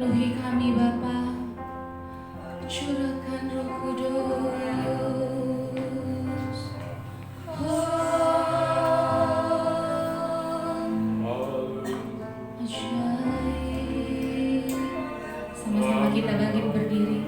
Penuhi kami Bapa, curahkan Roh Kudus. Ajaib. Sama-sama kita bangkit berdiri.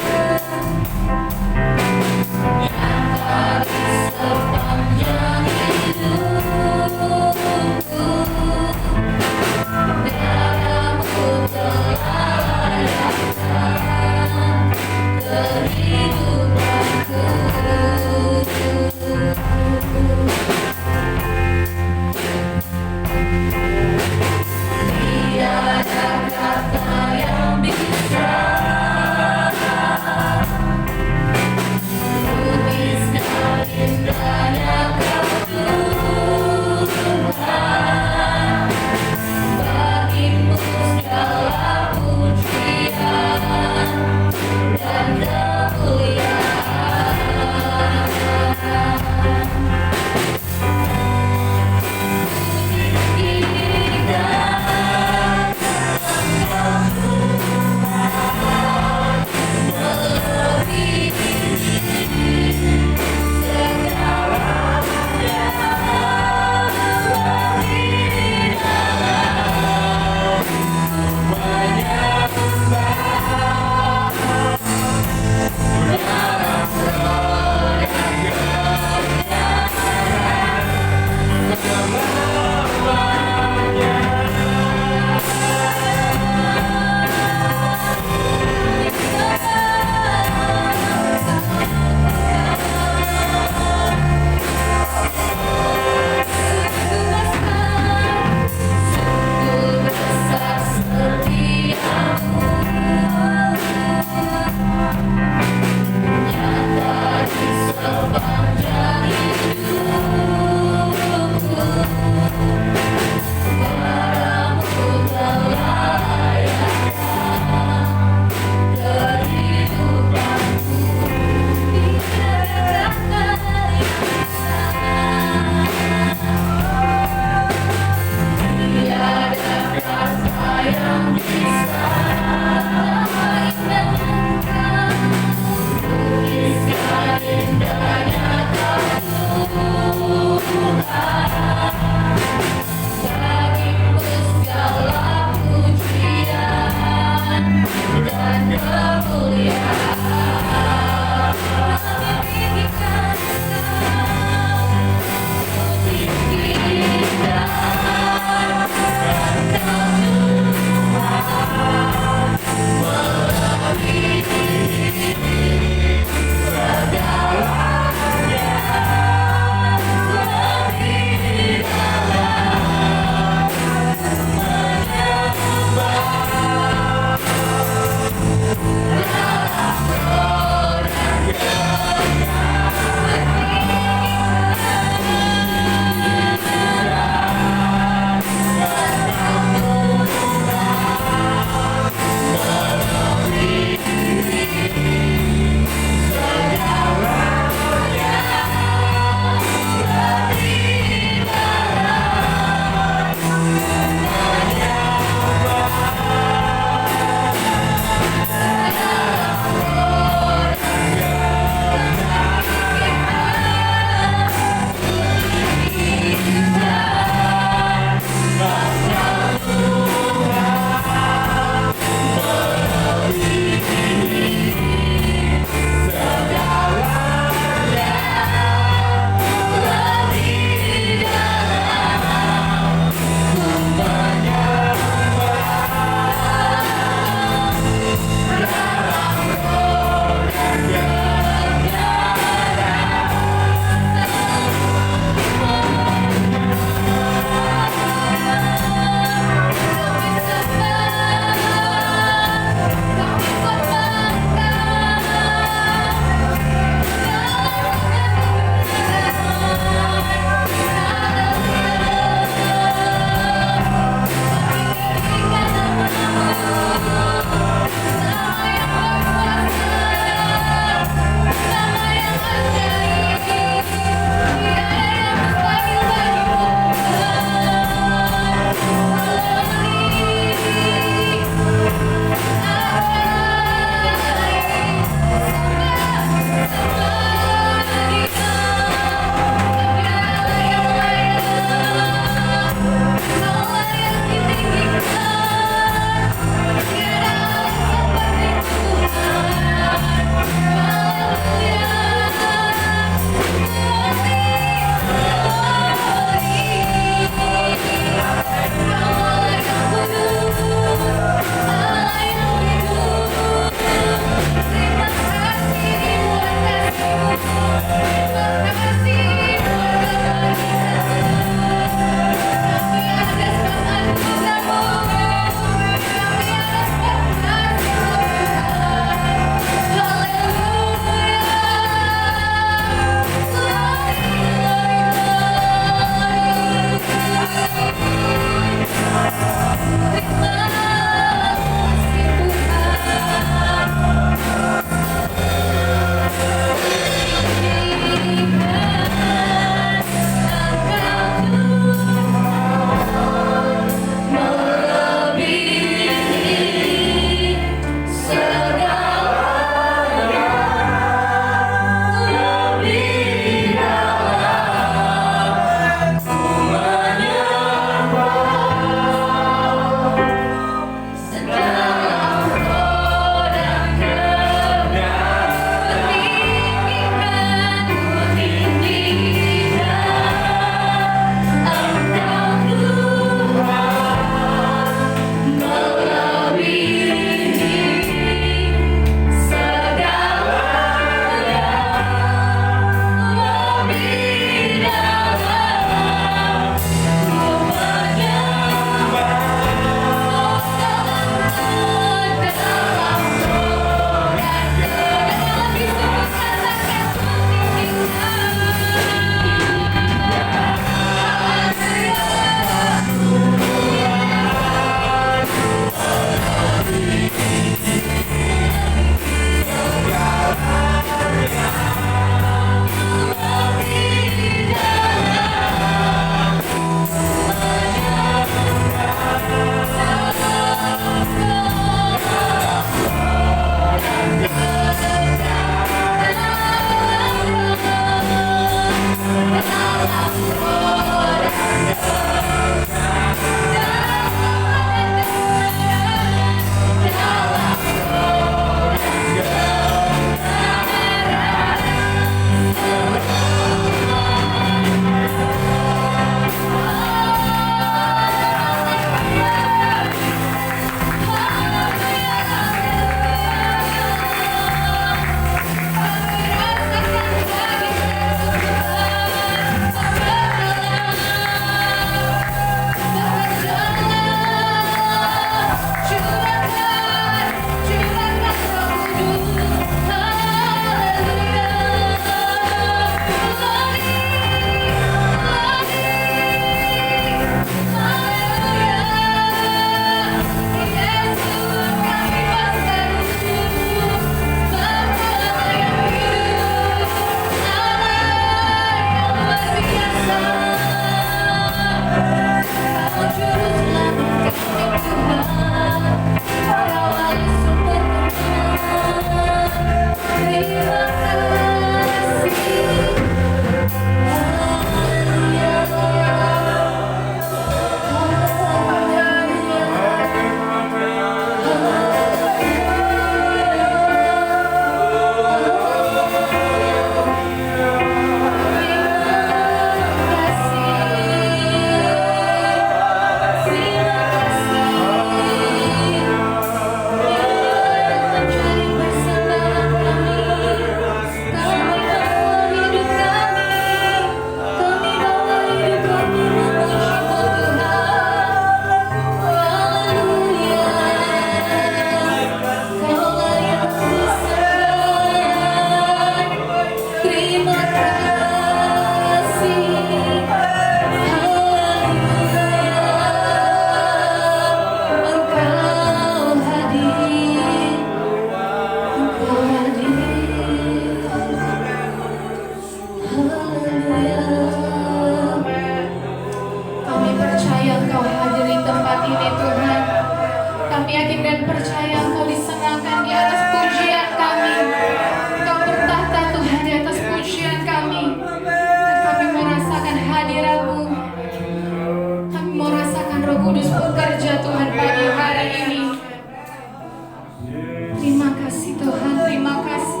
Tuhan, terima kasih.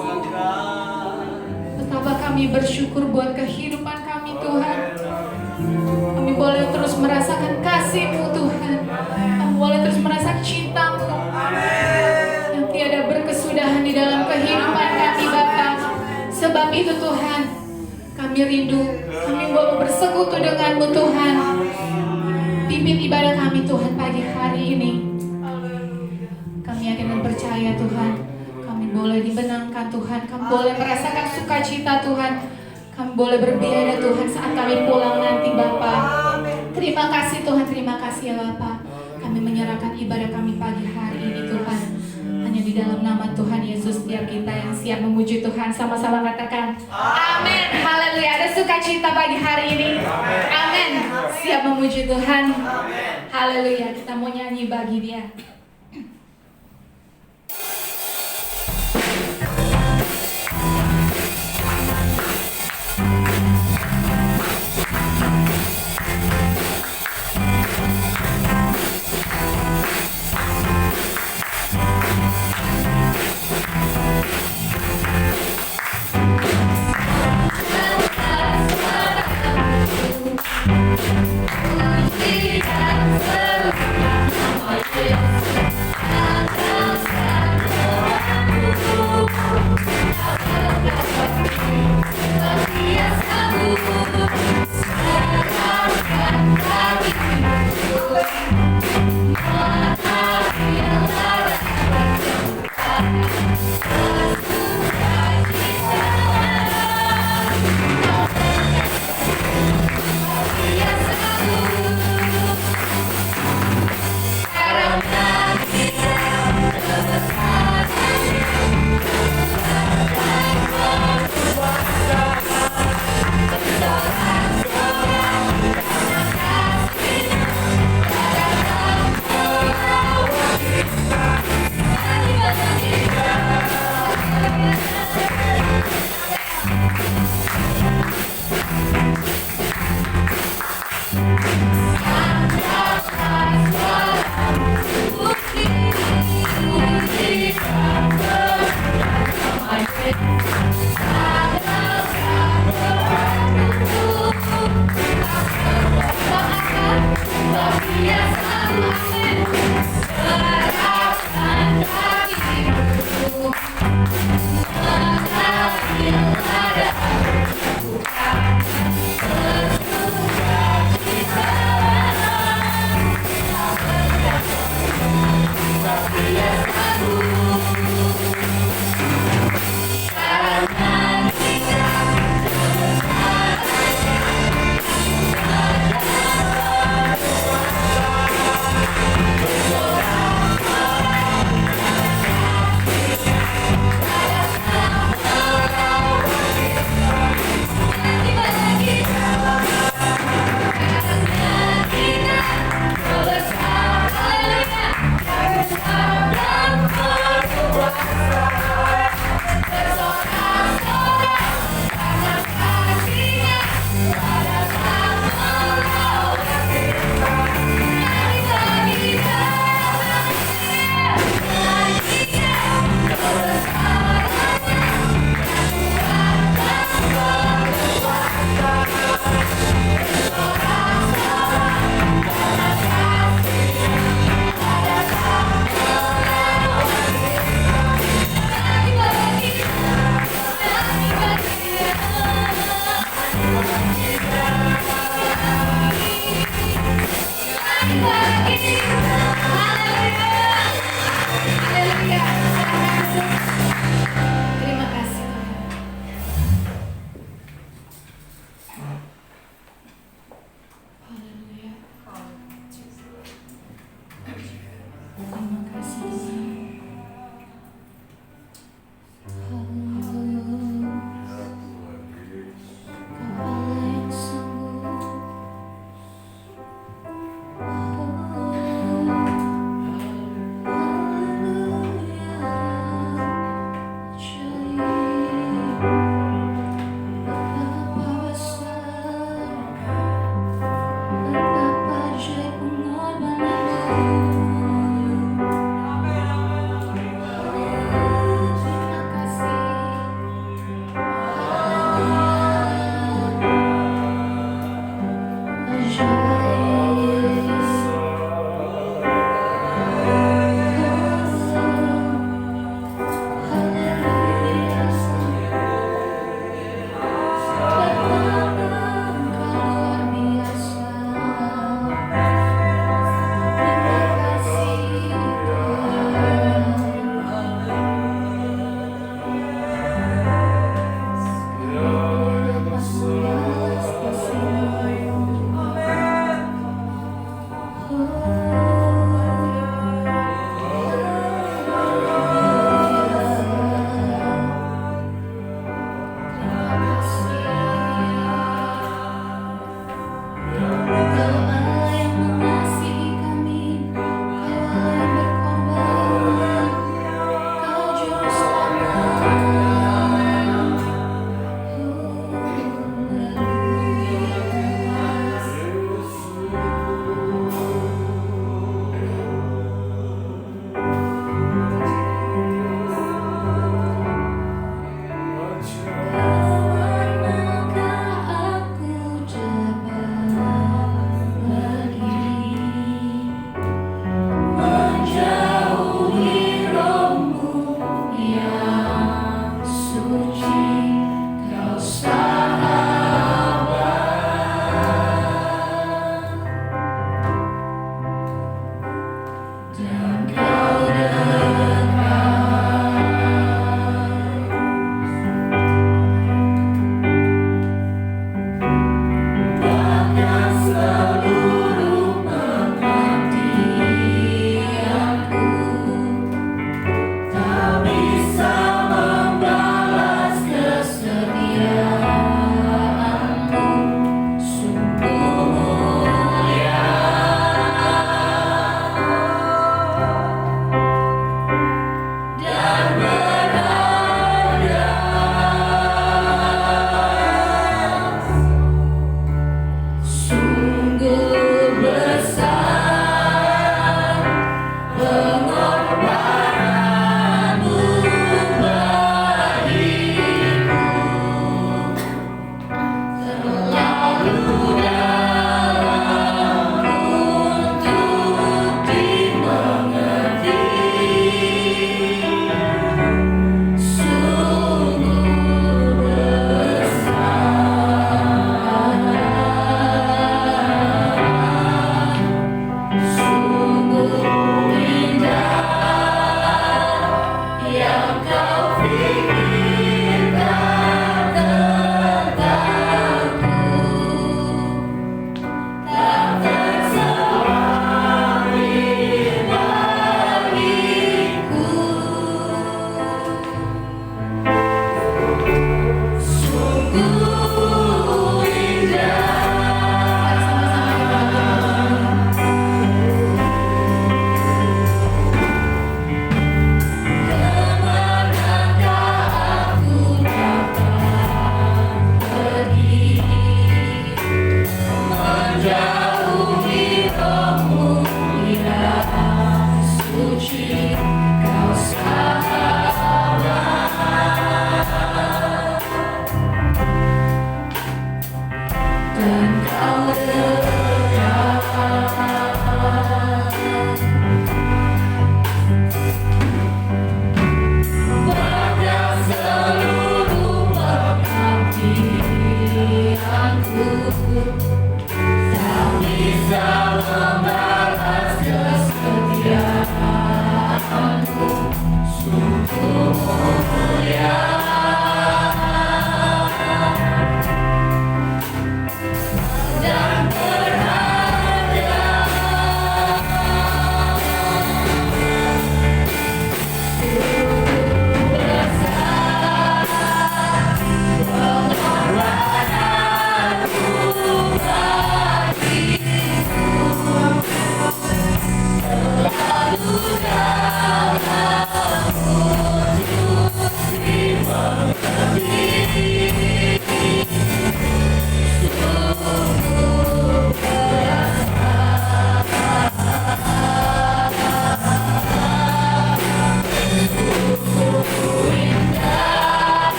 Betapa kami bersyukur buat kehidupan kami Tuhan. Kami boleh terus merasakan kasih-Mu Tuhan. Kami boleh terus merasakan cinta-Mu yang tiada berkesudahan di dalam kehidupan kami Bapa. Sebab itu Tuhan, kami rindu, kami mau bersekutu dengan-Mu Tuhan. Pimpin ibadah kami Tuhan pagi hari ini. Kami yakin dan percaya Tuhan, kami boleh dibenangkan Tuhan, kami boleh merasakan sukacita Tuhan, kami boleh berbiada Tuhan saat kami pulang nanti Bapa. Terima kasih Tuhan, terima kasih ya Bapa. Kami menyerahkan ibadah kami pagi hari ini Tuhan. Hanya di dalam nama Tuhan Yesus, setiap kita yang siap memuji Tuhan sama-sama katakan amin. Haleluya. Ada sukacita pagi hari ini. Amin. Siap memuji Tuhan. Haleluya. Kita mau nyanyi bagi Dia.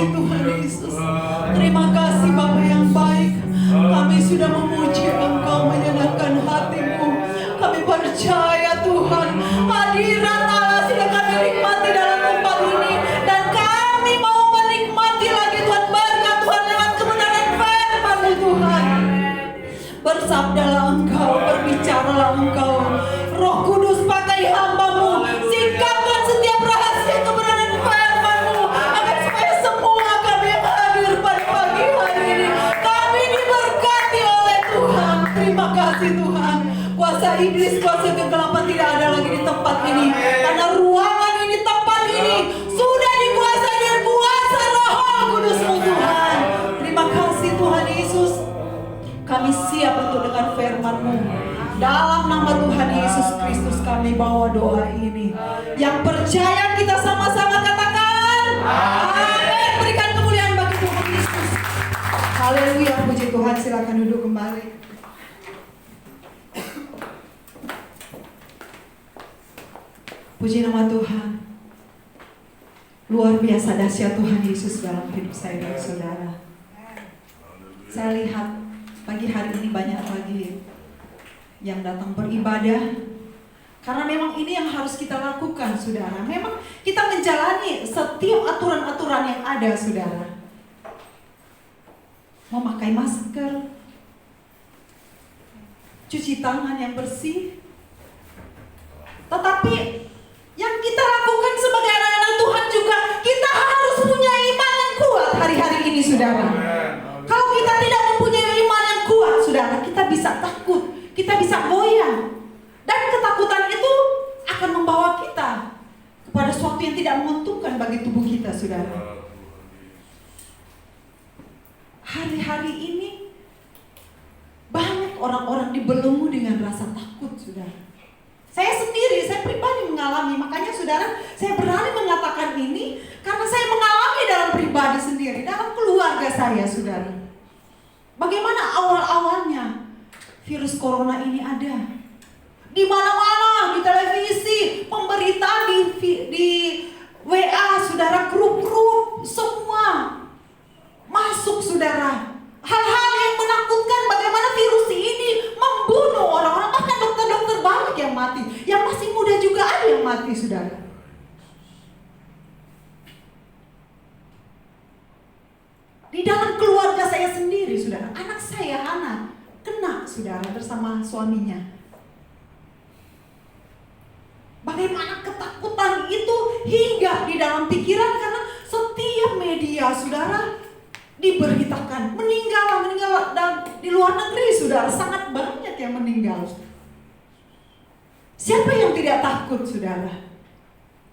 kasih Tuhan Yesus. Terima kasih Bapa yang baik. Kami sudah memuji Engkau, menyenangkan hati-Mu. Kami percaya Tuhan, hadirat Allah sudah kami nikmati dalam tempat ini. Dan kami mau menikmati lagi Tuhan berkat Tuhan lewat kebenaran firman-Mu Tuhan. Bersabdalah Engkau, berbicaralah Engkau. Roh Kudus pakai hamba-Mu, singkapkan setiap rahasia kebenaran firman-Mu, agar supaya semua kami yang hadir pada pagi hari ini, kami diberkati oleh Tuhan. Terima kasih Tuhan. Kuasa iblis, kuasa kegelapan tidak ada lagi di tempat ini, karena ruangan ini, tempat ini sudah dikuasai dengan kuasa Roh Kudus-Mu Tuhan. Terima kasih Tuhan Yesus. Kami siap untuk dengar firman-Mu. Dalam nama Tuhan Yesus Kristus kami bawa doa ini. Yang percaya kita sama-sama katakan amin. Berikan kemuliaan bagi Tuhan Yesus. Haleluya, puji Tuhan. Silakan duduk kembali. Puji nama Tuhan. Luar biasa dahsyat Tuhan Yesus dalam hidup saya dan saudara. Saya lihat pagi hari ini banyak lagi yang datang beribadah, karena memang ini yang harus kita lakukan saudara. Memang kita menjalani setiap aturan-aturan yang ada saudara. Memakai masker, cuci tangan yang bersih. Tetapi yang kita lakukan sebagai anak-anak Tuhan juga, kita harus punya iman yang kuat hari-hari ini saudara. Kalau kita tidak mempunyai iman yang kuat saudara, kita bisa takut, kita bisa goyah. Dan ketakutan itu akan membawa kita kepada sesuatu yang tidak menguntungkan bagi tubuh kita saudara. Hari-hari ini banyak orang-orang dibelenggu dengan rasa takut saudara. Saya sendiri, saya pribadi mengalami. Makanya saudara, saya berani mengatakan ini karena saya mengalami dalam pribadi sendiri, dalam keluarga saya saudara. Bagaimana awal-awalnya virus corona ini ada? Di mana-mana, di televisi, pemberitaan, di WA, saudara, grup-grup, semua masuk saudara. Hal-hal yang menakutkan, bagaimana virus ini membunuh orang-orang. Bahkan dokter-dokter banyak yang mati. Yang masih muda juga ada yang mati saudara. Di dalam keluarga saya sendiri saudara, anak saya Hana kena saudara bersama suaminya. Bagaimana ketakutan itu hingga di dalam pikiran, karena setiap media saudara diberitakan meninggal, dan di luar negeri saudara sangat banyak yang meninggal. Siapa yang tidak takut saudara?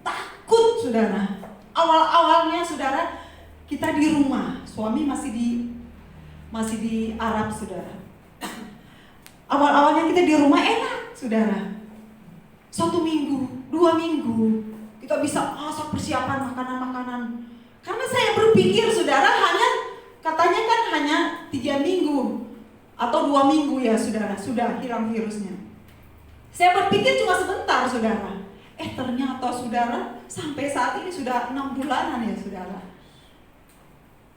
Takut saudara. Awal-awalnya saudara kita di rumah, suami masih di Arab saudara. Awal-awalnya kita di rumah enak saudara. 1 minggu, 2 minggu kita bisa masak persiapan makanan-makanan. Karena saya berpikir saudara katanya kan hanya 3 minggu atau 2 minggu ya saudara, sudah hilang virusnya. Saya berpikir cuma sebentar saudara. Ternyata saudara sampai saat ini sudah 6 bulanan ya saudara.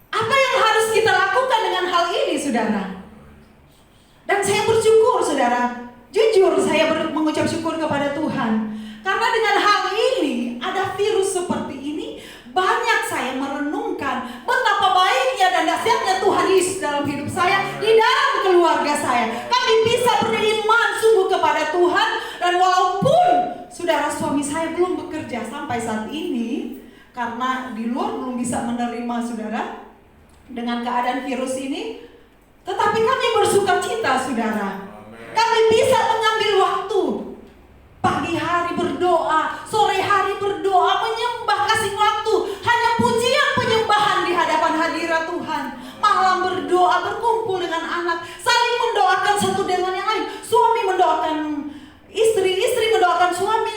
Apa yang harus kita lakukan dengan hal ini saudara? Dan saya bersyukur saudara. Jujur saya mengucap syukur kepada Tuhan. Karena dengan hal ini, ada virus seperti ini, banyak saya merenungkan betapa baiknya dan dahsyatnya Tuhan Yesus dalam hidup saya, di dalam keluarga saya. Kami bisa beriman sungguh kepada Tuhan. Dan walaupun saudara suami saya belum bekerja sampai saat ini, karena di luar belum bisa menerima saudara dengan keadaan virus ini, tetapi kami bersuka cita saudara. Kami bisa mengambil waktu pagi hari berdoa, sore hari berdoa, menyembah, kasih waktu hanya pujian penyembahan di hadapan hadirat Tuhan. Malam berdoa, berkumpul dengan anak, saling mendoakan satu dengan yang lain. Suami mendoakan istri, istri mendoakan suami,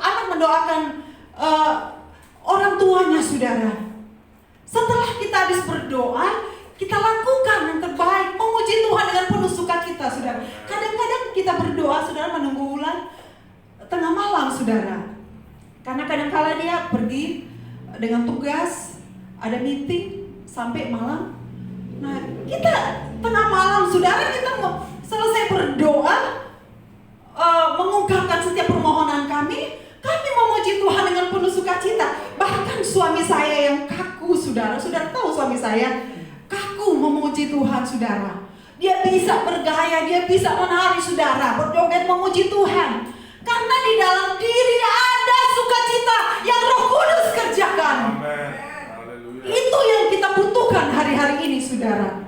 anak mendoakan orang tuanya saudara. Setelah kita habis berdoa, kita lakukan yang terbaik, memuji Tuhan dengan penuh sukacita saudara. Kadang-kadang kita berdoa saudara menunggu bulan tengah malam saudara. Karena kadang-kala dia pergi dengan tugas ada meeting sampai malam. Nah, kita tengah malam, saudara, kita mau selesai berdoa, mengungkapkan setiap permohonan kami memuji Tuhan dengan penuh sukacita. Bahkan suami saya yang kaku, saudara tahu suami saya kaku memuji Tuhan, saudara. Dia bisa bergaya, dia bisa menari, saudara, berjoget memuji Tuhan. Karena di dalam diri ada sukacita yang Roh Kudus kerjakan. Itu yang kita butuhkan hari-hari ini, saudara.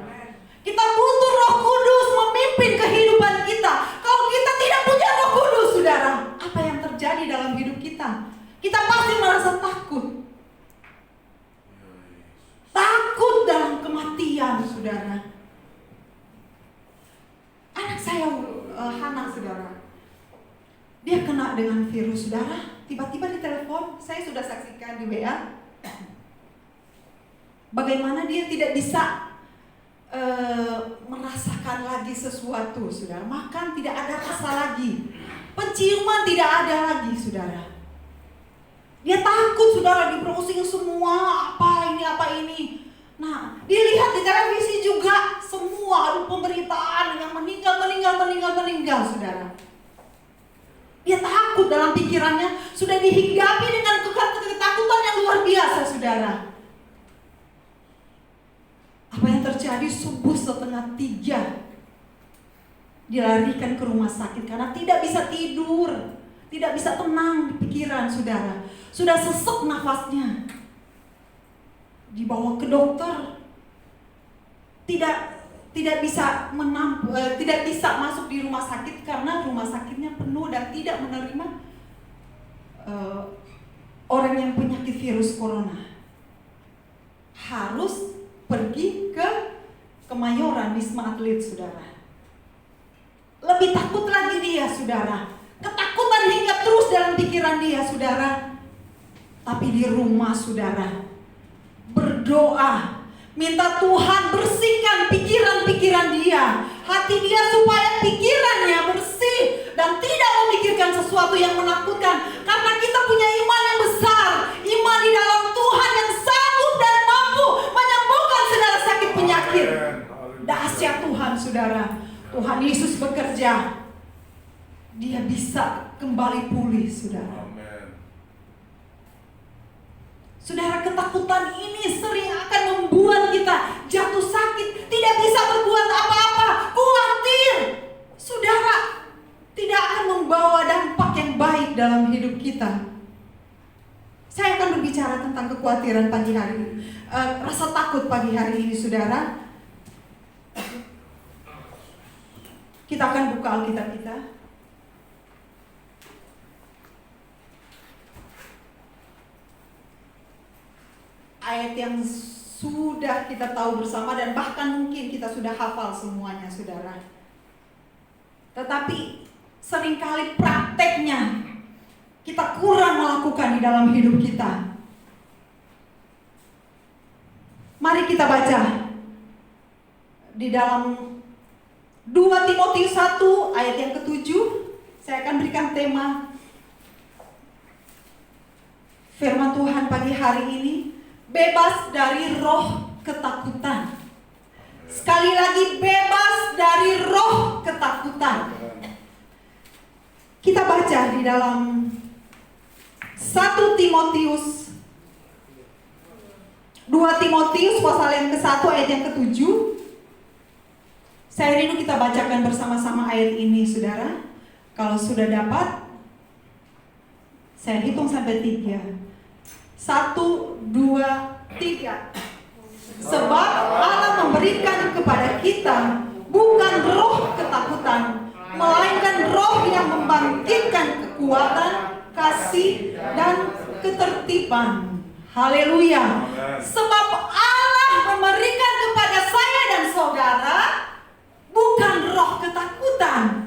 Kita butuh Roh Kudus memimpin kehidupan kita. Kalau kita tidak punya Roh Kudus, saudara, apa yang terjadi dalam hidup kita? Kita pasti merasa takut. Takut dalam kematian, saudara. Anak saya, Hana, saudara, dia kena dengan virus, saudara. Tiba-tiba di telepon, saya sudah saksikan di WA, bagaimana dia tidak bisa merasakan lagi sesuatu, saudara. Makan tidak ada rasa lagi, penciuman tidak ada lagi, saudara. Dia takut, saudara, di browsing semua, apa ini. Nah, dilihat di televisi juga semua, ada pemberitaan yang meninggal, saudara. Dia takut dalam pikirannya, sudah dihinggapi dengan ketakutan yang luar biasa, saudara. Apa yang terjadi? Subuh 2:30 dilarikan ke rumah sakit karena tidak bisa tidur, tidak bisa tenang di pikiran, saudara. Sudah sesek nafasnya. Dibawa ke dokter, tidak bisa masuk di rumah sakit karena rumah sakitnya penuh dan tidak menerima orang yang penyakit virus corona. Harus pergi ke Kemayoran, Wisma Atlet, saudara. Lebih takut lagi dia, saudara. Ketakutan hingga terus dalam pikiran dia, saudara. Tapi di rumah, saudara, berdoa, minta Tuhan bersihkan pikiran-pikiran dia, hati dia, supaya pikirannya bersih dan tidak memikirkan sesuatu yang menakutkan. Karena kita punya iman yang besar, iman di dalam Tuhan yang sanggup dan mampu menyembuhkan segala sakit penyakit. Dahsyat Tuhan, saudara. Tuhan Yesus bekerja, dia bisa kembali pulih, saudara. Saudara, ketakutan ini sering akan membuat kita jatuh sakit, tidak bisa berbuat apa-apa, khawatir. Saudara, tidak akan membawa dampak yang baik dalam hidup kita. Saya akan berbicara tentang kekhawatiran pagi hari ini, rasa takut pagi hari ini, saudara. Kita akan buka Alkitab kita. Ayat yang sudah kita tahu bersama dan bahkan mungkin kita sudah hafal semuanya, saudara. Tetapi seringkali prakteknya kita kurang melakukan di dalam hidup kita. Mari kita baca di dalam 2 Timotius 1 ayat yang ke-7. Saya akan berikan tema firman Tuhan pagi hari ini, bebas dari roh ketakutan. Sekali lagi, bebas dari roh ketakutan. Kita baca di dalam 1 Timotius 2 Timotius pasal yang ke-1 ayat yang ke-7. Saya rindu kita bacakan bersama-sama ayat ini, saudara. Kalau sudah dapat, saya hitung sampai 3. 1, 2, 3. Sebab Allah memberikan kepada kita bukan roh ketakutan, melainkan roh yang membangkitkan kekuatan, kasih, dan ketertiban. Haleluya. Sebab Allah memberikan kepada saya dan saudara bukan roh ketakutan,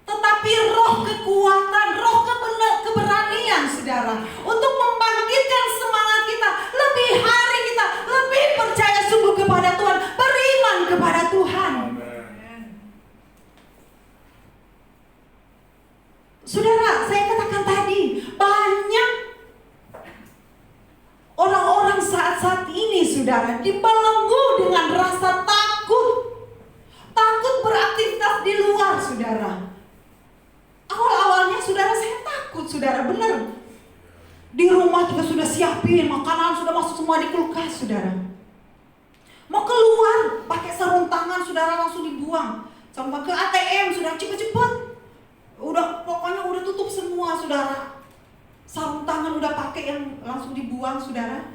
tetapi roh kekuatan, roh keberanian, saudara, untuk membangkitkan semangat kita, lebih hari kita lebih percaya sungguh kepada Tuhan, beriman kepada Tuhan. Saudara, saya katakan tadi, banyak orang-orang saat saudara, dibelenggu dengan rasa takut. Takut beraktivitas di luar, saudara. Awal-awalnya saudara saya takut, saudara, benar. Di rumah kita sudah siapin makanan, sudah masuk semua di kulkas, saudara. Mau keluar, pakai sarung tangan, saudara, langsung dibuang. Sampai ke ATM, sudah cepet-cepet. Pokoknya udah tutup semua, saudara. Sarung tangan udah pakai yang langsung dibuang, saudara.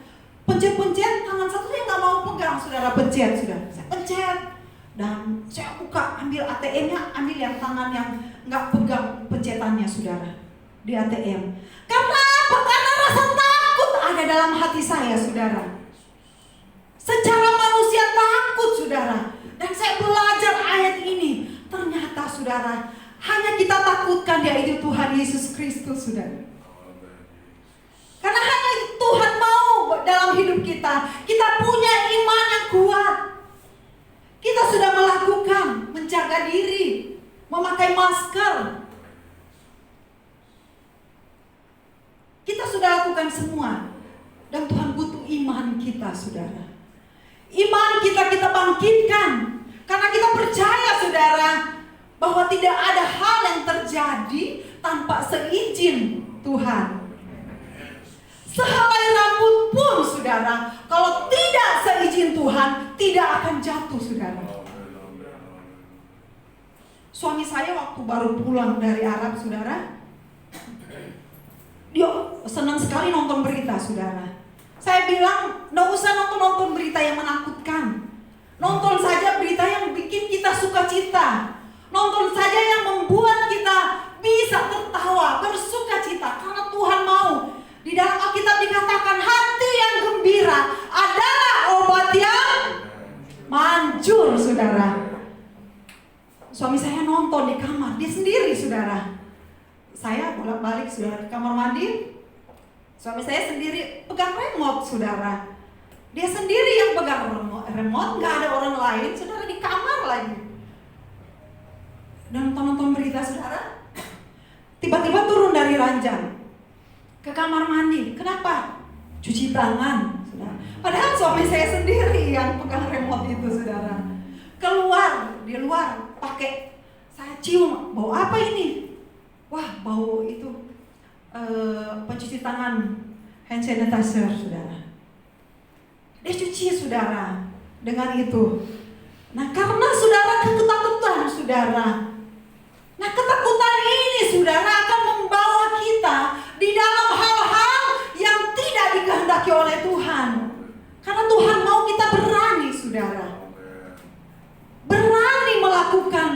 Pencet-pencet, tangan satu saya nggak mau pegang, saudara, pencet, saudara. Saya pencet. Dan saya buka, ambil ATM-nya, ambil yang tangan yang nggak pegang pencetannya, saudara, di ATM. Karena apa? Karena rasa takut ada dalam hati saya, saudara. Secara manusia takut, saudara. Dan saya belajar ayat ini. Ternyata, saudara, hanya kita takutkan yaitu Tuhan Yesus Kristus, saudara. Karena hanya Tuhan mau dalam hidup kita. Kita punya iman yang kuat. Kita sudah melakukan menjaga diri, memakai masker. Kita sudah lakukan semua. Dan Tuhan butuh iman kita, saudara. Iman kita bangkitkan. Karena kita percaya, saudara, bahwa tidak ada hal yang terjadi tanpa seizin Tuhan. Sehelai rambut pun, saudara, kalau tidak seizin Tuhan, tidak akan jatuh, saudara. Suami saya waktu baru pulang dari Arab, saudara, dia senang sekali nonton berita, saudara. Saya bilang, nggak usah nonton berita yang menakutkan. Nonton saja berita yang bikin kita sukacita. Nonton saja yang membuat kita bisa tertawa, bersukacita, karena Tuhan mau. Di dalam Alkitab dikatakan hati yang gembira adalah obat yang manjur, saudara. Suami saya nonton di kamar, dia sendiri, saudara. Saya bolak-balik, saudara, ke kamar mandi. Suami saya sendiri pegang remote, saudara. Dia sendiri yang pegang remote, nggak ada orang lain, saudara, di kamar lagi. Dan nonton berita, saudara. Tiba-tiba turun dari ranjang ke kamar mandi. Kenapa? Cuci tangan, saudara. Padahal suami saya sendiri yang pegang remote itu, saudara. Keluar, di luar, pakai, saya cium, bau apa ini? Wah, bau itu pencuci tangan, hand sanitizer, saudara. Dia cuci, saudara, dengan itu. Nah, karena saudara ketakutan, saudara. Nah, ketakutan ini, saudara, akan membawa kita di dalam hal-hal yang tidak dikehendaki oleh Tuhan. Karena Tuhan mau kita berani, saudara. Berani melakukan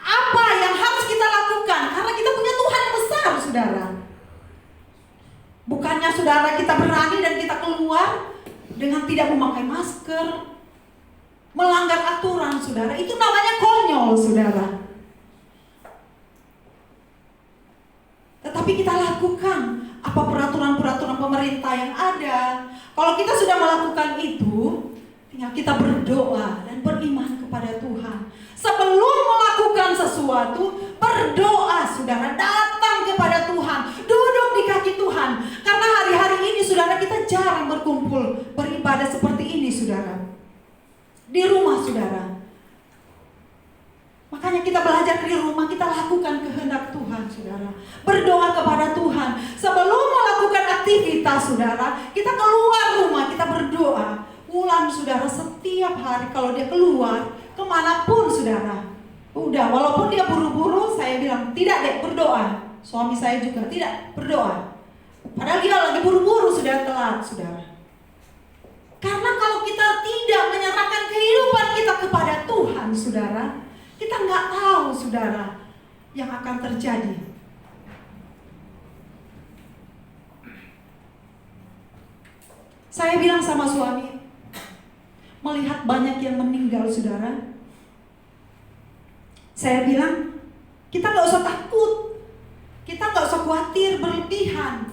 apa yang harus kita lakukan. Karena kita punya Tuhan yang besar, saudara. Bukannya, saudara, kita berani dan kita keluar dengan tidak memakai masker, melanggar aturan, saudara. Itu namanya konyol, saudara. Tetapi kita lakukan apa peraturan-peraturan pemerintah yang ada. Kalau kita sudah melakukan itu, tinggal kita berdoa dan beriman kepada Tuhan. Sebelum melakukan sesuatu, berdoa, saudara. Datang kepada Tuhan, duduk di kaki Tuhan. Karena hari-hari ini, saudara, kita jarang berkumpul beribadah seperti ini, saudara. Di rumah, saudara. Makanya kita belajar di rumah, kita lakukan kehendak Tuhan, saudara. Berdoa kepada Tuhan. Sebelum melakukan aktivitas, saudara, kita keluar rumah, kita berdoa. Ulang, saudara, setiap hari kalau dia keluar, kemanapun, saudara. Udah, walaupun dia buru-buru, saya bilang, tidak deh, berdoa. Suami saya juga, tidak, berdoa. Padahal dia lagi buru-buru, sudah telat, saudara. Karena kalau kita tidak menyerahkan kehidupan kita kepada Tuhan, saudara, kita nggak tahu, saudara, yang akan terjadi. Saya bilang sama suami, melihat banyak yang meninggal, saudara. Saya bilang, kita nggak usah takut, kita nggak usah khawatir berlebihan,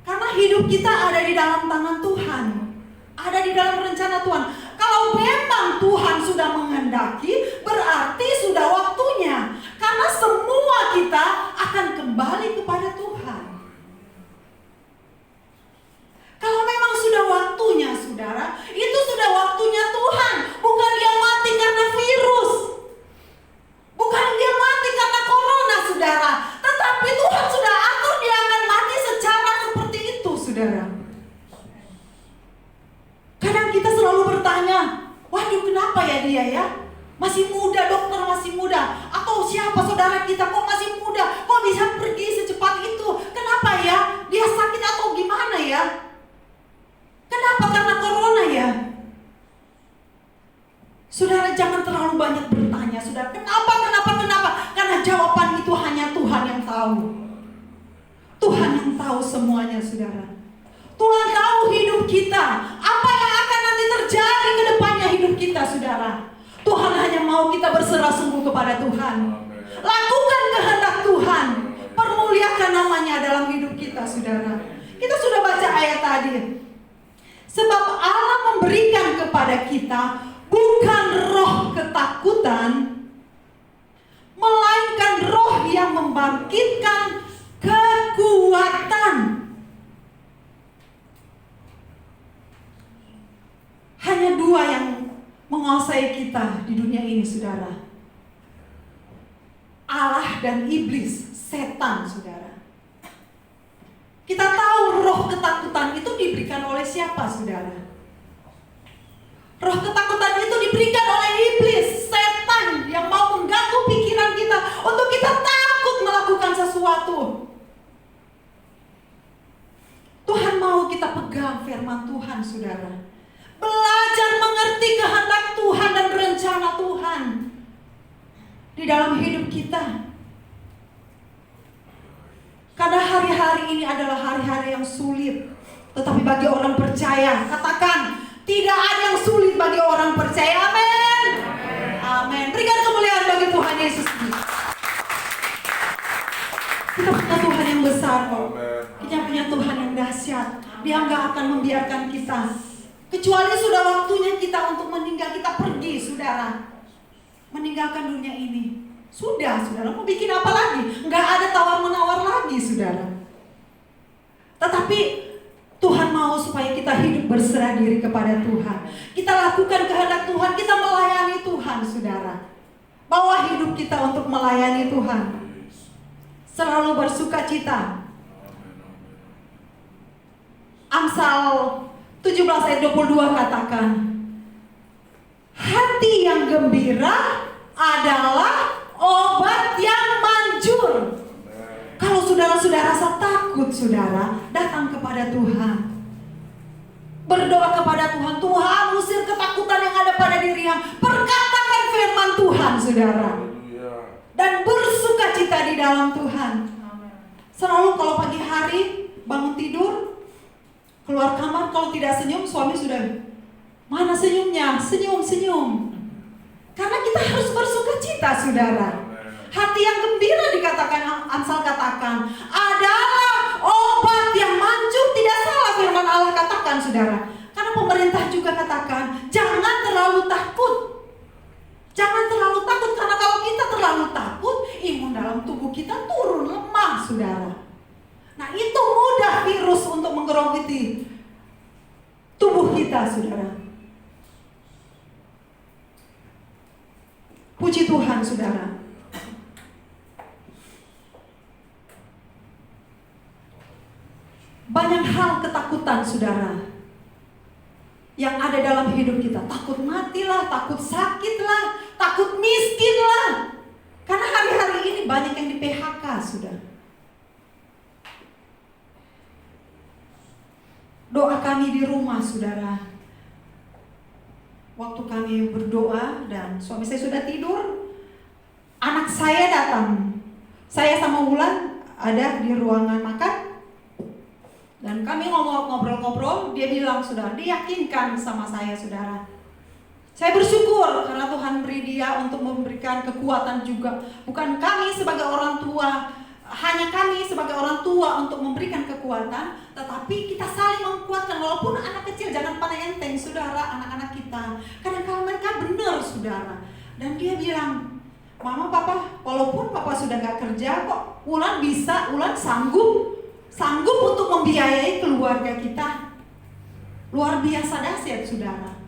karena hidup kita ada di dalam tangan Tuhan, ada di dalam rencana Tuhan. Kalau memang Tuhan sudah menghendaki, berarti sudah waktunya. Karena semua kita akan kembali kepada Tuhan. Kalau memang sudah waktunya, masih muda, dokter masih muda. Atau siapa saudara kita kok masih muda, kok bisa pergi secepat itu? Kenapa ya? Dia sakit atau gimana ya? Kenapa? Karena corona ya? Saudara jangan terlalu banyak bertanya, saudara. Kenapa? Karena jawaban itu hanya Tuhan yang tahu. Tuhan yang tahu semuanya, saudara. Tuhan tahu hidup kita. Apa yang akan nanti terjadi ke depannya hidup kita, saudara. Tuhan hanya mau kita berserah sungguh kepada Tuhan. Lakukan kehendak Tuhan. Permuliakan namanya dalam hidup kita, saudara. Kita sudah baca ayat tadi. Sebab Allah memberikan kepada kita bukan roh ketakutan, melainkan roh yang membangkitkan kekuatan. Hanya dua yang menguasai kita di dunia ini, saudara. Allah dan iblis, setan, saudara. Kita tahu roh ketakutan itu diberikan oleh siapa, saudara? Roh ketakutan itu diberikan oleh iblis, setan yang mau mengganggu pikiran kita untuk kita takut melakukan sesuatu. Tuhan mau kita pegang firman Tuhan, saudara. Belajar mengerti kehendak Tuhan dan rencana Tuhan di dalam hidup kita. Karena hari-hari ini adalah hari-hari yang sulit, tetapi bagi orang percaya, katakan, tidak ada yang sulit bagi orang percaya. Amin. Amin. Berikan kemuliaan bagi Tuhan Yesus. Kita punya Tuhan yang besar, kok. Kita punya Tuhan yang dahsyat. Dia nggak akan membiarkan kita, kecuali sudah waktunya kita untuk meninggal, kita pergi, saudara, meninggalkan dunia ini. Sudah, saudara, mau bikin apa lagi? Nggak ada tawar-menawar lagi, saudara. Tetapi Tuhan mau supaya kita hidup berserah diri kepada Tuhan. Kita lakukan kehendak Tuhan, kita melayani Tuhan, saudara. Bawa hidup kita untuk melayani Tuhan. Selalu bersuka cita. Amsal 17 ayat 22 katakan, hati yang gembira adalah obat yang manjur. Kalau saudara-saudara rasa takut, saudara, datang kepada Tuhan. Berdoa kepada Tuhan. Tuhan, usir ketakutan yang ada pada diri yang. Perkatakan firman Tuhan, saudara. Dan bersuka cita di dalam Tuhan. Selalu kalau pagi hari bangun tidur, keluar kamar, kalau tidak senyum, suami sudah, mana senyumnya? Senyum. Karena kita harus bersuka cita, saudara. Hati yang gembira dikatakan, Amsal katakan, adalah obat yang manjur. Tidak salah firman Allah katakan, saudara. Karena pemerintah juga katakan, jangan terlalu takut. Jangan terlalu takut, karena kalau kita terlalu takut, imun dalam tubuh kita turun, lemah, saudara. Nah, itu mudah virus untuk menggerogoti tubuh kita, saudara. Puji Tuhan, saudara. Banyak hal ketakutan, saudara, yang ada dalam hidup kita. Takut matilah, takut sakitlah, takut miskinlah. Karena hari-hari ini banyak yang di PHK, saudara. Doa kami di rumah, saudara. Waktu kami berdoa dan suami saya sudah tidur, anak saya datang. Saya sama Wulan ada di ruangan makan. Dan kami ngobrol-ngobrol, dia bilang, saudara, diyakinkan sama saya, saudara. Saya bersyukur karena Tuhan beri dia untuk memberikan kekuatan juga. Bukan kami sebagai orang tua, hanya kami sebagai orang tua untuk memberikan kekuatan, tetapi kita saling menguatkan. Walaupun anak kecil, jangan pandang enteng, saudara, anak-anak kita. Kadang-kadang mereka benar, saudara. Dan dia bilang, mama, papa, walaupun papa sudah gak kerja kok, Wulan bisa, Wulan sanggup untuk membiayai keluarga kita. Luar biasa dahsyat, saudara.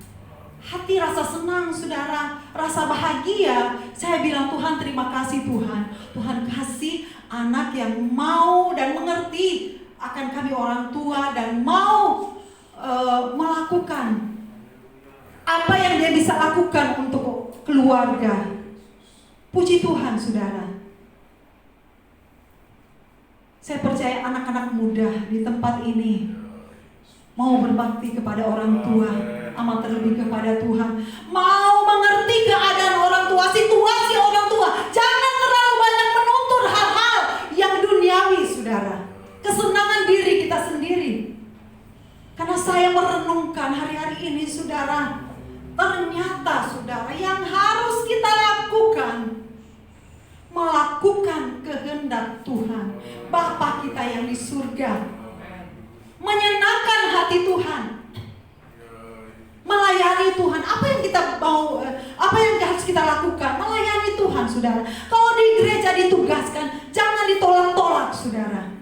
Hati rasa senang, saudara, rasa bahagia. Saya bilang, Tuhan, terima kasih, Tuhan. Tuhan kasih anak yang mau dan mengerti akan kami orang tua dan mau melakukan Apa yang dia bisa lakukan untuk keluarga. Puji Tuhan, saudara. Saya percaya anak-anak muda di tempat ini mau berbakti kepada orang tua, amat terlebih kepada Tuhan. Mau mengerti keadaan orang tua, situasi orang tua. Jangan terlalu banyak menuntut hal-hal yang duniawi, saudara. Kesenangan diri kita sendiri. Karena saya merenungkan hari-hari ini, saudara, ternyata, saudara, yang harus kita lakukan, melakukan kehendak Tuhan, Bapa kita yang di surga, menyenangkan hati Tuhan, melayani Tuhan. Apa yang kita mau, apa yang harus kita lakukan? Melayani Tuhan, saudara. Kalau di gereja ditugaskan, jangan ditolak-tolak, saudara.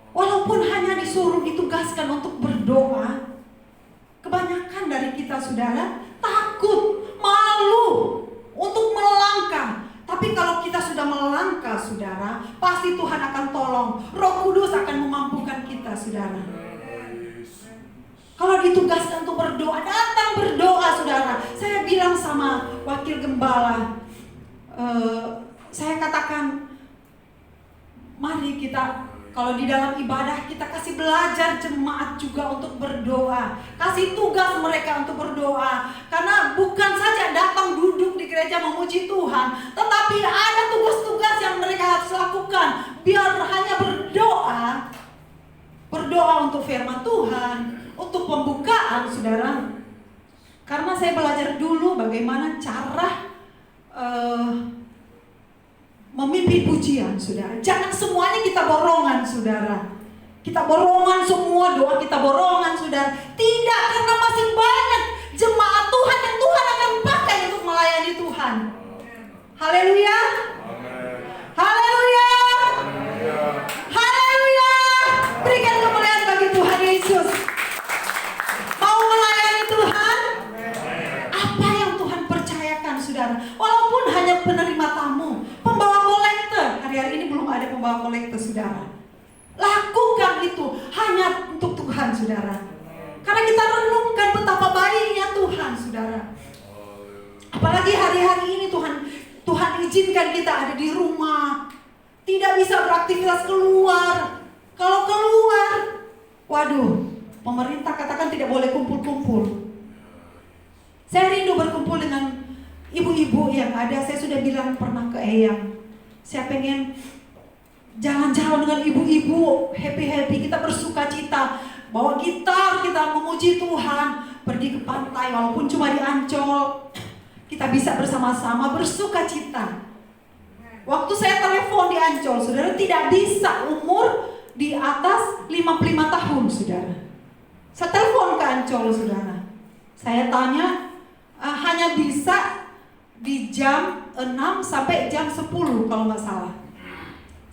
Walaupun hanya disuruh ditugaskan untuk berdoa, kebanyakan dari kita, saudara, takut, malu untuk melangkah. Tapi kalau kita sudah melangkah, saudara, pasti Tuhan akan tolong. Roh Kudus akan memampukan kita, saudara. Kalau ditugaskan untuk berdoa, datang berdoa, saudara. Saya bilang sama wakil gembala, saya katakan, mari kita, kalau di dalam ibadah kita kasih belajar jemaat juga untuk berdoa. Kasih tugas mereka untuk berdoa. Karena bukan saja datang duduk di gereja memuji Tuhan, tetapi ada tugas-tugas yang mereka harus lakukan. Biar hanya berdoa. Berdoa untuk firman Tuhan, untuk pembukaan, saudara. Karena saya belajar dulu bagaimana cara memimpin pujian, saudara. Jangan semuanya kita borongan, saudara. Kita borongan semua, doa kita borongan, saudara. Tidak, karena masih banyak jemaat Tuhan yang Tuhan akan pakai untuk melayani Tuhan. Haleluya. Haleluya. Haleluya. Berikan kemuliaan bagi Tuhan Yesus. Mau melayani Tuhan? Apa yang Tuhan percayakan, saudara? Walaupun hanya penerima tamu, pembawa kolektor. Hari-hari ini belum ada pembawa kolektor, saudara. Lakukan itu hanya untuk Tuhan, saudara. Karena kita renungkan betapa baiknya Tuhan, saudara. Apalagi hari-hari ini Tuhan izinkan kita ada di rumah, tidak bisa beraktivitas keluar. Kalau keluar, waduh, pemerintah katakan tidak boleh kumpul-kumpul. Saya rindu berkumpul dengan ibu-ibu yang ada. Saya sudah bilang pernah ke Eyang, saya pengen jalan-jalan dengan ibu-ibu, happy-happy, kita bersuka cita, bawa gitar, kita memuji Tuhan, pergi ke pantai walaupun cuma di Ancol, kita bisa bersama-sama bersuka cita. Waktu saya telepon di Ancol, saudara, tidak bisa umur di atas 55 tahun, saudara. Saya telepon ke Ancol, saudara. Saya tanya, hanya bisa di jam 6 sampai jam 10 kalau nggak salah.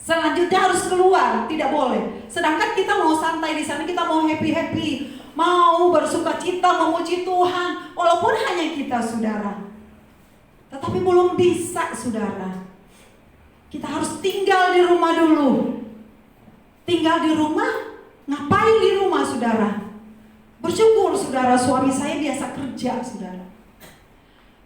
Selanjutnya harus keluar, tidak boleh. Sedangkan kita mau santai di sana, kita mau happy-happy, mau bersuka cita, memuji Tuhan, walaupun hanya kita, saudara. Tetapi belum bisa, saudara. Kita harus tinggal di rumah dulu. Tinggal di rumah, ngapain di rumah, saudara? Bersyukur, saudara, suami saya biasa kerja, saudara.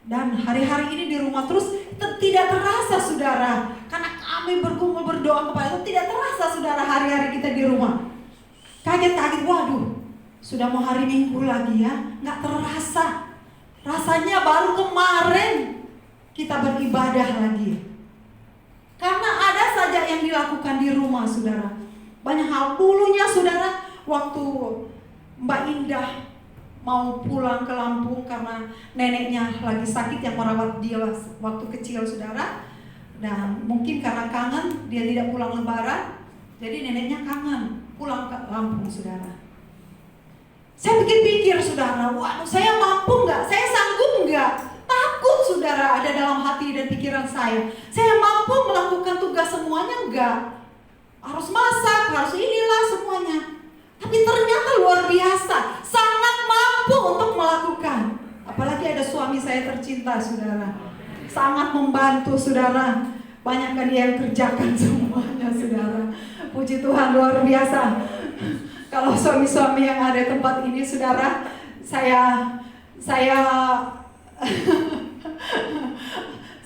Dan hari-hari ini di rumah terus tidak terasa, saudara. Karena kami berkumpul berdoa kepada Tuhan, tidak terasa, saudara, hari-hari kita di rumah. Kaget-kaget, waduh, sudah mau hari Minggu lagi ya, nggak terasa. Rasanya baru kemarin kita beribadah lagi. Karena ada saja yang dilakukan di rumah, saudara. Banyak hal dulunya, saudara, waktu Mbak Indah mau pulang ke Lampung karena neneknya lagi sakit yang merawat dia waktu kecil, saudara. Dan mungkin karena kangen dia tidak pulang lebaran, jadi neneknya kangen pulang ke Lampung, saudara. Saya pikir-pikir, saudara, waduh, saya mampu nggak? Saya sanggup nggak? Takut, saudara, ada dalam hati dan pikiran saya. Saya mampu melakukan tugas semuanya nggak? Harus masak, harus inilah semuanya. Tapi ternyata luar biasa, sangat mampu untuk melakukan. Apalagi ada suami saya tercinta, saudara. Sangat membantu, saudara. Banyak kan dia yang kerjakan semuanya, saudara. Puji Tuhan, luar biasa. Kalau suami-suami yang ada di tempat ini, saudara, saya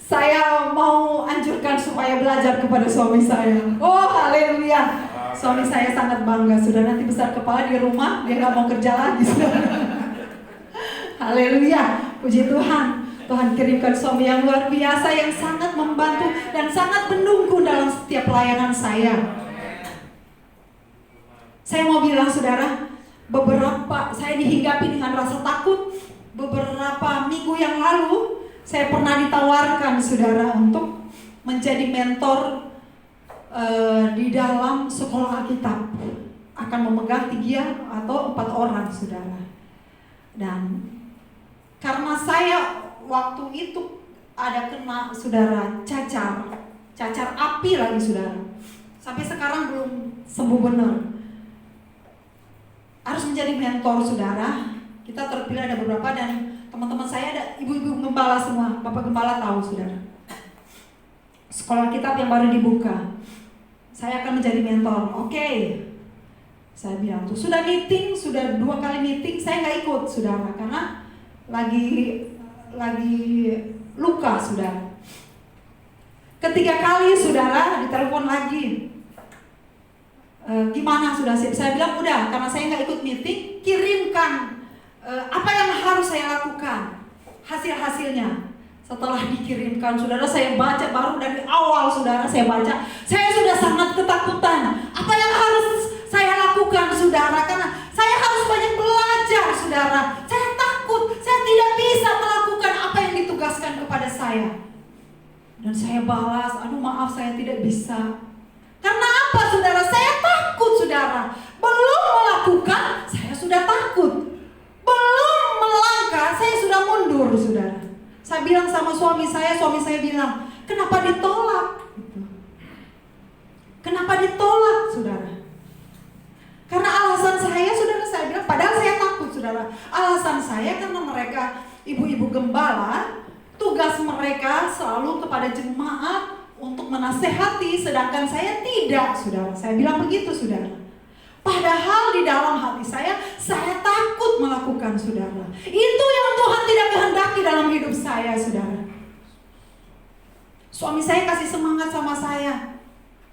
saya mau anjurkan supaya belajar kepada suami saya. Oh, haleluya. Suami saya sangat bangga. Sudah nanti besar kepala di rumah, dia gak mau kerja lagi. Haleluya. Puji Tuhan. Tuhan kirimkan suami yang luar biasa, yang sangat membantu dan sangat mendukung dalam setiap pelayanan saya. Saya mau bilang, saudara, beberapa saya dihinggapi dengan rasa takut. Beberapa minggu yang lalu saya pernah ditawarkan, saudara, untuk menjadi mentor di dalam sekolah Alkitab. Akan memegang 3 atau 4 orang, saudara. Dan karena saya waktu itu ada kena, saudara, cacar api lagi, saudara. Sampai sekarang belum sembuh benar. Harus menjadi mentor, saudara. Kita terpilih ada beberapa, dan teman-teman saya ada ibu-ibu gembala semua. Bapak gembala tahu, saudara. Sekolah Alkitab yang baru dibuka. Saya akan menjadi mentor. Oke. Saya bilang tuh, sudah 2 kali meeting, saya nggak ikut, saudara, karena lagi luka, saudara. Ketiga kali, saudara, ditelepon lagi. Gimana, sudah siap? Saya bilang udah, karena saya nggak ikut meeting, kirimkan apa yang harus saya lakukan, hasil-hasilnya. Setelah dikirimkan, saudara, saya baca baru dari awal, saudara, saya baca. Saya sudah sangat ketakutan. Apa yang harus saya lakukan, saudara? Karena saya harus banyak belajar, saudara. Saya takut, saya tidak bisa melakukan apa yang ditugaskan kepada saya. Dan saya balas, aduh maaf, saya tidak bisa. Karena apa, saudara? Saya takut, saudara. Belum melakukan, saya sudah takut. Belum melangkah, saya sudah mundur, saudara. Saya bilang sama suami saya bilang, kenapa ditolak? Kenapa ditolak, saudara? Karena alasan saya, saudara, saya bilang, padahal saya takut, saudara. Alasan saya karena mereka ibu-ibu gembala, tugas mereka selalu kepada jemaat untuk menasehati, sedangkan saya tidak, saudara. Saya bilang begitu, saudara. Padahal di dalam hati saya takut melakukan, saudara. Itu yang Tuhan tidak kehendaki dalam hidup saya, saudara. Suami saya kasih semangat sama saya.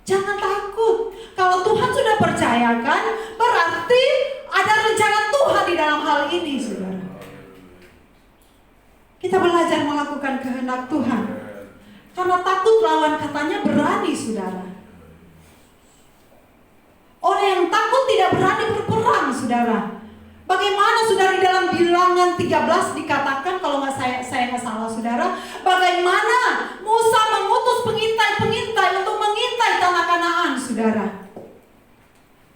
Jangan takut. Kalau Tuhan sudah percayakan, berarti ada rencana Tuhan di dalam hal ini, saudara. Kita belajar melakukan kehendak Tuhan. Karena takut lawan katanya berani, saudara. Orang yang takut tidak berani berperang, saudara. Bagaimana, saudara, di dalam Bilangan 13 dikatakan, kalau saya nggak salah, saudara, bagaimana Musa mengutus pengintai untuk mengintai tanah Kanaan, saudara.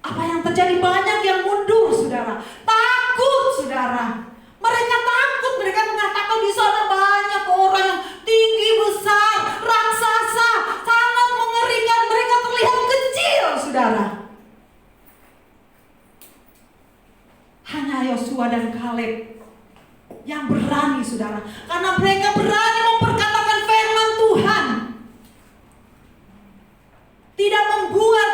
Apa yang terjadi? Banyak yang mundur, saudara. Takut, saudara. Mereka takut, mereka mengatakan di sana banyak orang yang tinggi, besar, raksasa, sangat mengerikan. Mereka terlihat kecil, saudara. Hanya Yosua dan Kaleb yang berani, saudara. Karena mereka berani memperkatakan firman Tuhan. Tidak membuat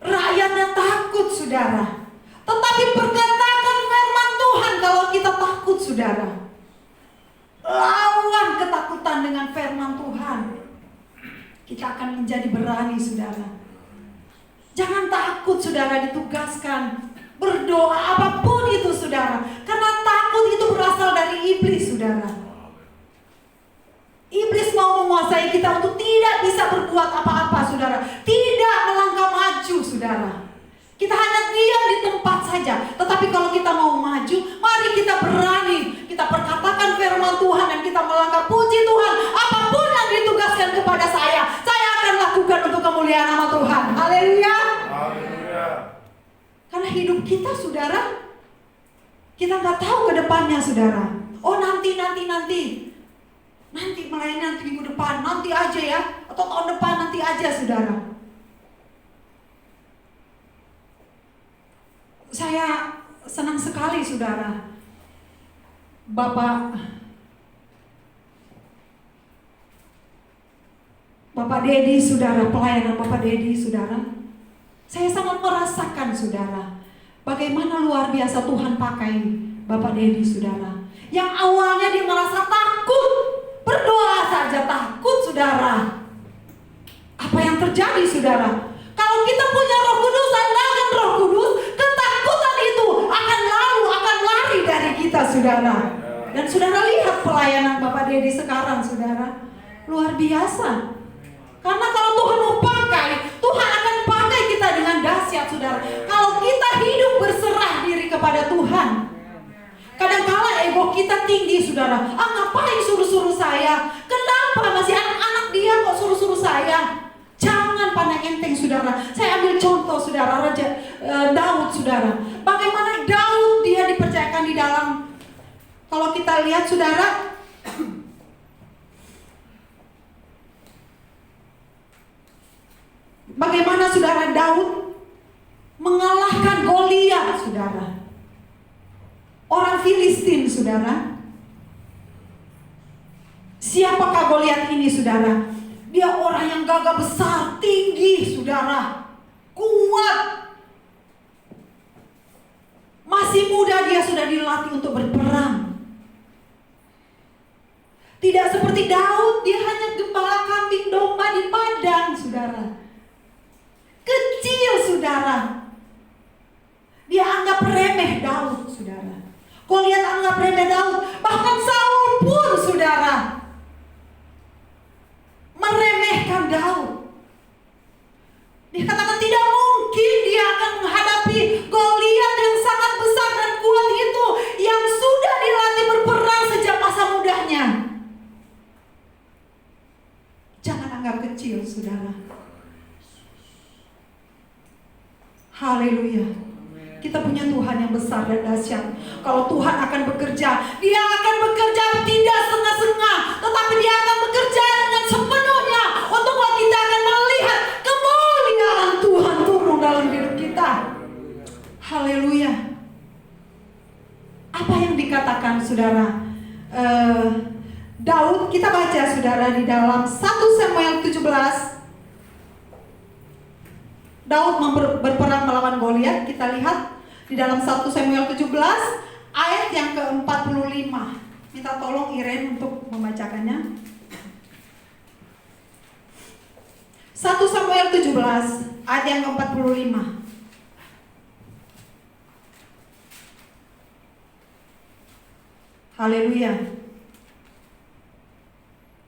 rakyatnya takut, saudara. Tetapi perkatakan firman Tuhan kalau kita takut, saudara. Lawan ketakutan dengan firman Tuhan. Kita akan menjadi berani, saudara. Jangan takut, saudara, ditugaskan berdoa apapun itu, saudara. Karena takut itu berasal dari iblis, saudara. Iblis mau menguasai kita untuk tidak bisa berbuat apa-apa, saudara. Tidak melangkah maju, saudara. Kita hanya diam di tempat saja. Tetapi kalau kita mau maju, mari kita berani. Kita perkatakan firman Tuhan dan kita melangkah. Puji Tuhan, apapun yang ditugaskan kepada saya akan lakukan untuk kemuliaan nama Tuhan. Haleluya. Karena hidup kita, saudara, kita nggak tahu ke depannya, saudara. Oh nanti melayani nanti minggu depan, nanti aja ya, atau tahun depan nanti aja, saudara. Saya senang sekali, saudara. Bapak Dedi, saudara, pelayanan Bapak Dedi, saudara. Saya sangat merasakan saudara, bagaimana luar biasa Tuhan pakai Bapak Dedi saudara. Yang awalnya dia merasa takut, berdoa saja takut saudara. Apa yang terjadi saudara? Kalau kita punya Roh Kudus, andalkan Roh Kudus, ketakutan itu akan lari dari kita saudara. Dan saudara lihat pelayanan Bapak Dedi sekarang saudara, luar biasa. Karena kalau Tuhan mau pakai, Tuhan akan pakai kita dengan dahsyat saudara. Kalau kita hidup berserah diri kepada Tuhan. Kadang-kala ego kita tinggi saudara. Ngapain suruh-suruh saya? Kenapa masih anak-anak dia kok suruh-suruh saya? Jangan pandang enteng saudara. Saya ambil contoh saudara, Raja Daud saudara. Bagaimana Daud dia dipercayakan di dalam, kalau kita lihat saudara, bagaimana saudara Daud mengalahkan Goliat saudara. Orang Filistin saudara. Siapakah Goliat ini saudara? Dia orang yang gagah besar, tinggi saudara, kuat. Masih muda dia sudah dilatih untuk berperang. Tidak seperti Daud, dia hanya gembala kambing domba di padang saudara. Kecil saudara. Dia anggap remeh Daud saudara. Goliat anggap remeh Daud. Bahkan Saul pun saudara meremehkan Daud. Dikatakan tidak mungkin dia akan menghadapi Goliat yang sangat besar dan kuat itu, yang sudah dilatih berperang sejak masa mudanya. Jangan anggap kecil saudara. Haleluya. Kita punya Tuhan yang besar dan dahsyat. Kalau Tuhan akan bekerja, Dia akan bekerja tidak setengah-setengah, tetapi Dia akan bekerja dengan sepenuhnya. Untuk kita akan melihat kemuliaan Tuhan turun dalam hidup kita. Haleluya. Apa yang dikatakan saudara? Daud, kita baca saudara di dalam 1 Samuel 17. Daud berperang melawan Goliat. Kita lihat di dalam 1 Samuel 17 ayat yang ke-45. Minta tolong Iren untuk membacakannya. 1 Samuel 17 ayat yang ke-45. Haleluya.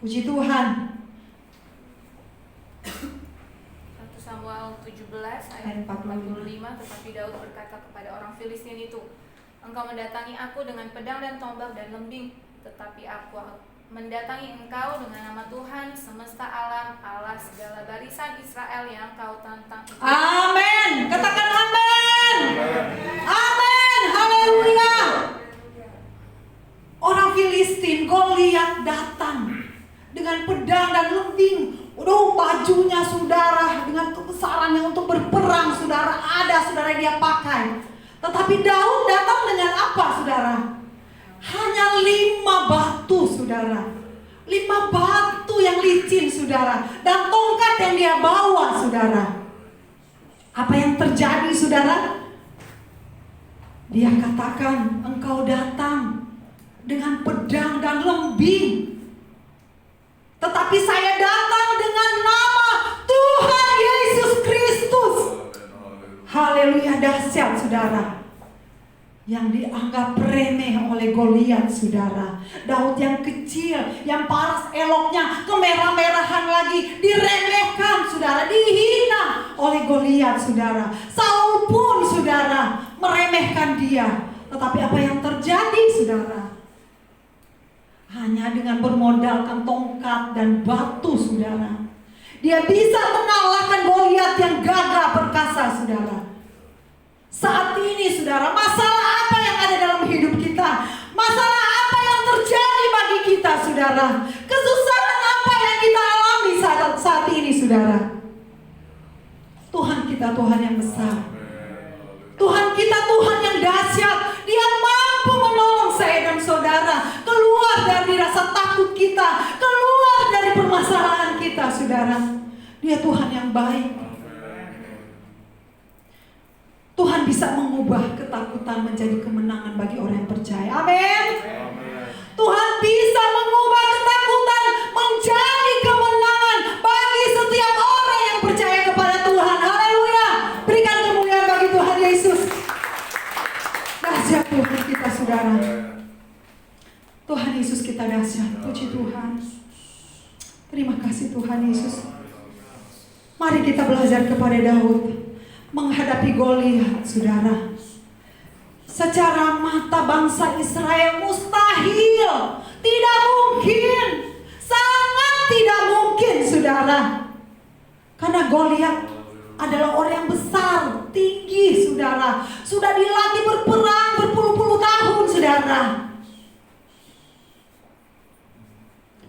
Puji Tuhan. Samuel 17 ayat 45. Tetapi Daud berkata kepada orang Filistin itu, engkau mendatangi aku dengan pedang dan tombak dan lembing, tetapi aku mendatangi engkau dengan nama Tuhan semesta alam, Allah segala barisan Israel yang kau tantang. Amin. Katakan amin. Amin. Haleluya. Orang Filistin, Goliat datang dengan pedang dan lembing. Bajunya saudara dengan kebesarannya untuk berperang saudara, ada saudara dia pakai. Tetapi Daud datang dengan apa saudara? Hanya 5 batu saudara. 5 batu yang licin saudara, dan tongkat yang dia bawa saudara. Apa yang terjadi saudara? Dia katakan, engkau datang dengan pedang dan lembing, tetapi saya datang dengan nama Tuhan Yesus Kristus. Haleluya, dahsyat saudara. Yang dianggap remeh oleh Goliat saudara. Daud yang kecil, yang paras eloknya, kemerah-merahan lagi, diremehkan saudara, dihina oleh Goliat saudara. Saul pun saudara meremehkan dia. Tetapi apa yang terjadi saudara? Hanya dengan bermodalkan tongkat dan batu saudara, dia bisa mengalahkan Goliat yang gagah perkasa saudara. Saat ini saudara, masalah apa yang ada dalam hidup kita? Masalah apa yang terjadi bagi kita saudara? Kesusahan apa yang kita alami saat ini saudara? Tuhan kita Tuhan yang besar. Tuhan kita Tuhan yang dahsyat. Dia mampu menolong saya dan saudara keluar dari rasa takut kita, keluar dari permasalahan. dari permasalahan kita, saudara. Dia Tuhan yang baik. Tuhan bisa mengubah ketakutan menjadi kemenangan bagi orang yang percaya. Amin. Tuhan bisa mengubah ketakutan menjadi kemenangan bagi setiap orang yang percaya kepada Tuhan. Haleluya. Berikan kemuliaan bagi Tuhan Yesus. Dahsyat Tuhan kita, saudara. Tuhan Yesus kita dahsyat. Puji Tuhan. Terima kasih Tuhan Yesus. Mari kita belajar kepada Daud menghadapi Goliat, saudara. Secara mata bangsa Israel mustahil, tidak mungkin, sangat tidak mungkin, saudara. Karena Goliat adalah orang yang besar, tinggi, saudara. Sudah dilatih berperang berpuluh-puluh tahun, saudara.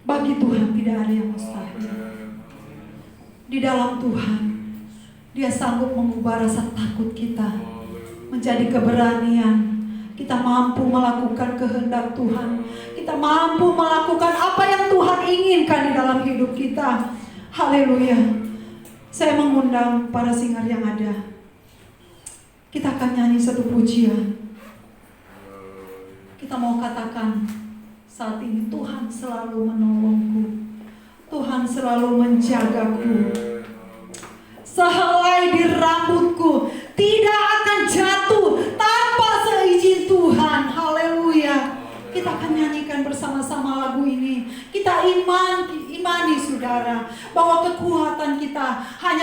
Bagi Tuhan tidak ada yang mustahil. Di dalam Tuhan, Dia sanggup mengubah rasa takut kita menjadi keberanian. Kita mampu melakukan kehendak Tuhan. Kita mampu melakukan apa yang Tuhan inginkan di dalam hidup kita. Haleluya. Saya mengundang para singar yang ada. Kita akan nyanyi satu pujian. Kita mau katakan saat ini, Tuhan selalu menolongku. Tuhan selalu menjagaku. Sehelai di rambutku tidak akan jatuh tanpa seizin Tuhan. Haleluya. Kita akan nyanyikan bersama-sama lagu ini. Kita imani saudara, bahwa kekuatan kita hanya